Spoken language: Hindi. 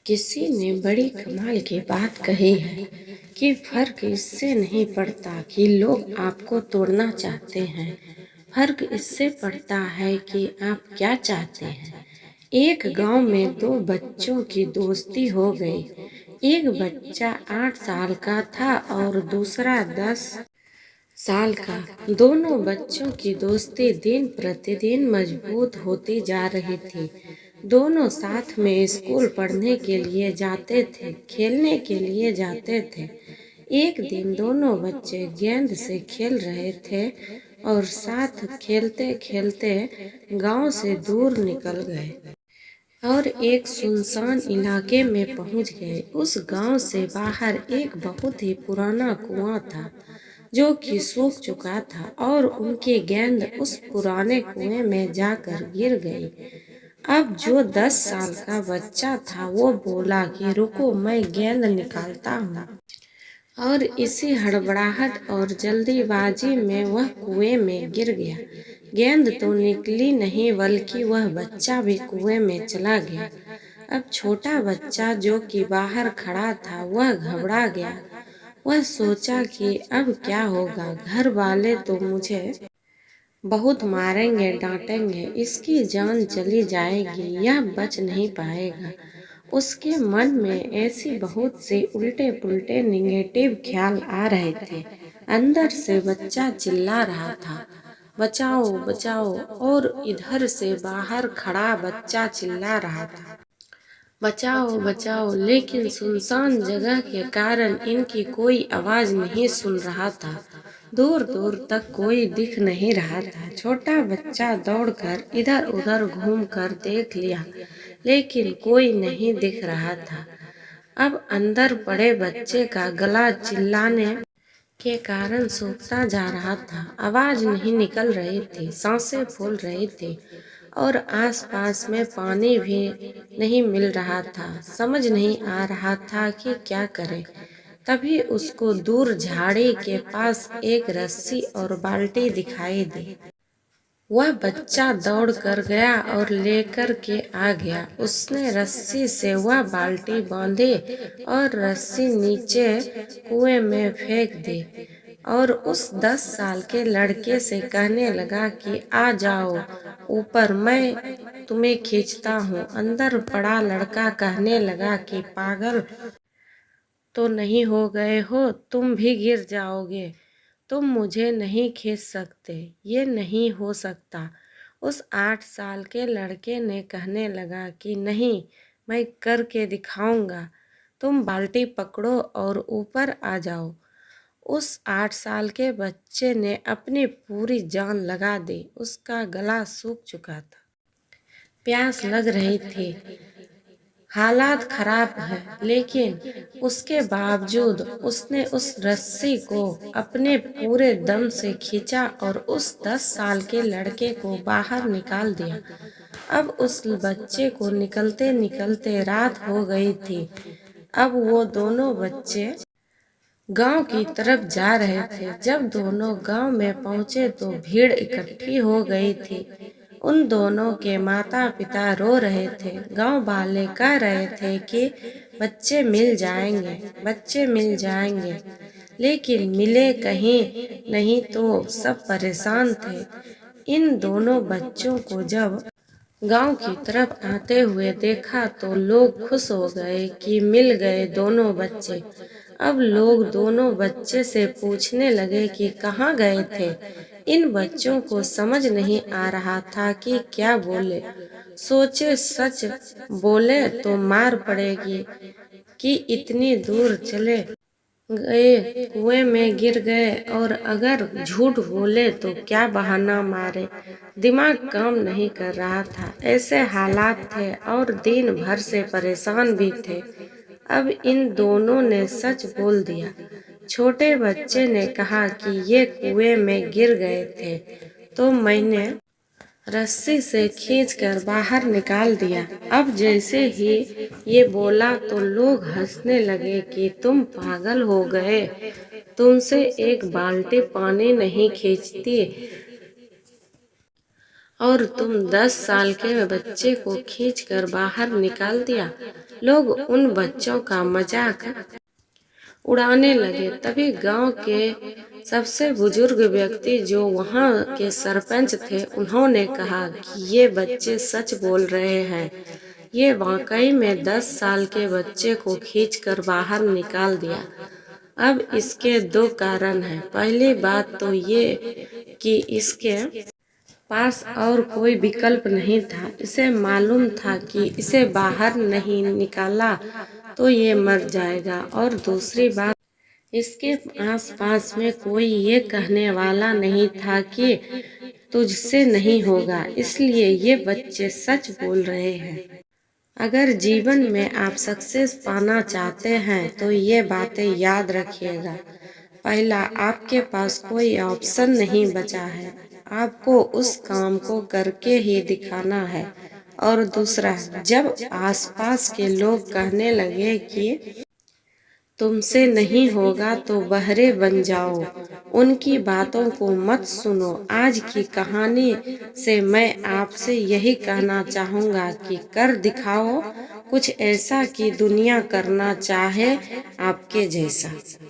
किसी ने बड़ी कमाल की बात कही है कि फर्क इससे नहीं पड़ता कि लोग आपको तोड़ना चाहते हैं, फर्क इससे पड़ता है कि आप क्या चाहते हैं। एक गांव में दो बच्चों की दोस्ती हो गई। एक बच्चा 8 साल का था और दूसरा 10 साल का। दोनों बच्चों की दोस्ती दिन प्रतिदिन मजबूत होती जा रही थी। दोनों साथ में स्कूल पढ़ने के लिए जाते थे, खेलने के लिए जाते थे। एक दिन दोनों बच्चे गेंद से खेल रहे थे और साथ खेलते खेलते गांव से दूर निकल गए और एक सुनसान इलाके में पहुंच गए। उस गांव से बाहर एक बहुत ही पुराना कुआं था जो कि सूख चुका था और उनकी गेंद उस पुराने कुएं में जाकर गिर गई। अब जो 10 साल का बच्चा था वो बोला कि रुको, मैं गेंद निकालता हूँ। और इसी हड़बड़ाहट और जल्दीबाजी में वह कुएं में गिर गया। गेंद तो निकली नहीं बल्कि वह बच्चा भी कुएं में चला गया। अब छोटा बच्चा जो कि बाहर खड़ा था वह घबरा गया। वह सोचा कि अब क्या होगा, घर वाले तो मुझे बहुत मारेंगे, डांटेंगे, इसकी जान चली जाएगी, यह बच नहीं पाएगा। उसके मन में ऐसी बहुत से उल्टे पुल्टे निगेटिव ख्याल आ रहे थे। अंदर से बच्चा चिल्ला रहा था, बचाओ बचाओ, और इधर से बाहर खड़ा बच्चा चिल्ला रहा था, बचाओ बचाओ। लेकिन सुनसान जगह के कारण इनकी कोई आवाज नहीं सुन रहा था। दूर दूर तक कोई दिख नहीं रहा था। छोटा बच्चा दौड़कर इधर उधर घूमकर देख लिया, लेकिन कोई नहीं दिख रहा था। अब अंदर पड़े बच्चे का गला चिल्लाने के कारण सूखता जा रहा था। आवाज नहीं निकल रही थी, सांसें फूल रही थी और आसपास में पानी भी नहीं मिल रहा था। समझ नहीं आ रहा था कि क्या करे। तभी उसको दूर झाड़ी के पास एक रस्सी और बाल्टी दिखाई दी। वह बच्चा दौड़ कर गया और लेकर के आ गया। उसने रस्सी से वह बाल्टी बांधी और रस्सी नीचे कुएं में फेंक दी और उस 10 साल के लड़के से कहने लगा कि आ जाओ ऊपर, मैं तुम्हें खींचता हूँ। अंदर पड़ा लड़का कहने लगा कि पागल तो नहीं हो गए हो, तुम भी गिर जाओगे, तुम मुझे नहीं खींच सकते, ये नहीं हो सकता। उस 8 साल के लड़के ने कहने लगा कि नहीं, मैं करके दिखाऊंगा, तुम बाल्टी पकड़ो और ऊपर आ जाओ। उस 8 साल के बच्चे ने अपनी पूरी जान लगा दी। उसका गला सूख चुका था, प्यास लग रही थी, हालात खराब है, लेकिन उसके बावजूद उसने उस रस्सी को अपने पूरे दम से खींचा और उस 10 साल के लड़के को बाहर निकाल दिया। अब उस बच्चे को निकलते निकलते रात हो गई थी। अब वो दोनों बच्चे गांव की तरफ जा रहे थे। जब दोनों गांव में पहुंचे तो भीड़ इकट्ठी हो गई थी। उन दोनों के माता पिता रो रहे थे। गांव वाले कह रहे थे कि बच्चे मिल जाएंगे, बच्चे मिल जाएंगे, लेकिन मिले कहीं नहीं तो सब परेशान थे। इन दोनों बच्चों को जब गांव की तरफ आते हुए देखा तो लोग खुश हो गए कि मिल गए दोनों बच्चे। अब लोग दोनों बच्चे से पूछने लगे कि कहाँ गए थे। इन बच्चों को समझ नहीं आ रहा था कि क्या बोले। सोचे सच बोले तो मार पड़ेगी कि इतनी दूर चले गए, कुएं में गिर गए, और अगर झूठ बोले तो क्या बहाना मारे। दिमाग काम नहीं कर रहा था। ऐसे हालात थे और दिन भर से परेशान भी थे। अब इन दोनों ने सच बोल दिया। छोटे बच्चे ने कहा कि ये कुएं में गिर गए थे तो मैंने रस्सी से खींचकर बाहर निकाल दिया। अब जैसे ही ये बोला तो लोग हंसने लगे कि तुम पागल हो गए, तुमसे एक बाल्टी पानी नहीं खींचती और तुम 10 साल के बच्चे को खींचकर बाहर निकाल दिया। लोग उन बच्चों का मजाक उड़ाने लगे। तभी गांव के सबसे बुजुर्ग व्यक्ति जो वहां के सरपंच थे, उन्होंने कहा कि ये बच्चे सच बोल रहे हैं। ये वाकई में 10 साल के बच्चे को खींचकर बाहर निकाल दिया। अब इसके दो कारण हैं। पहली बात तो ये कि इसके पास और कोई विकल्प नहीं था। इसे मालूम था कि इसे बाहर नहीं निकाला तो ये मर जाएगा। और दूसरी बात, इसके आसपास में कोई ये कहने वाला नहीं था कि तुझसे नहीं होगा। इसलिए ये बच्चे सच बोल रहे हैं। अगर जीवन में आप सक्सेस पाना चाहते हैं तो ये बातें याद रखिएगा। पहला, आपके पास कोई ऑप्शन नहीं बचा है, आपको उस काम को करके ही दिखाना है। और दूसरा, जब आसपास के लोग कहने लगे कि तुमसे नहीं होगा तो बहरे बन जाओ, उनकी बातों को मत सुनो। आज की कहानी से मैं आपसे यही कहना चाहूँगा कि कर दिखाओ कुछ ऐसा कि दुनिया करना चाहे आपके जैसा।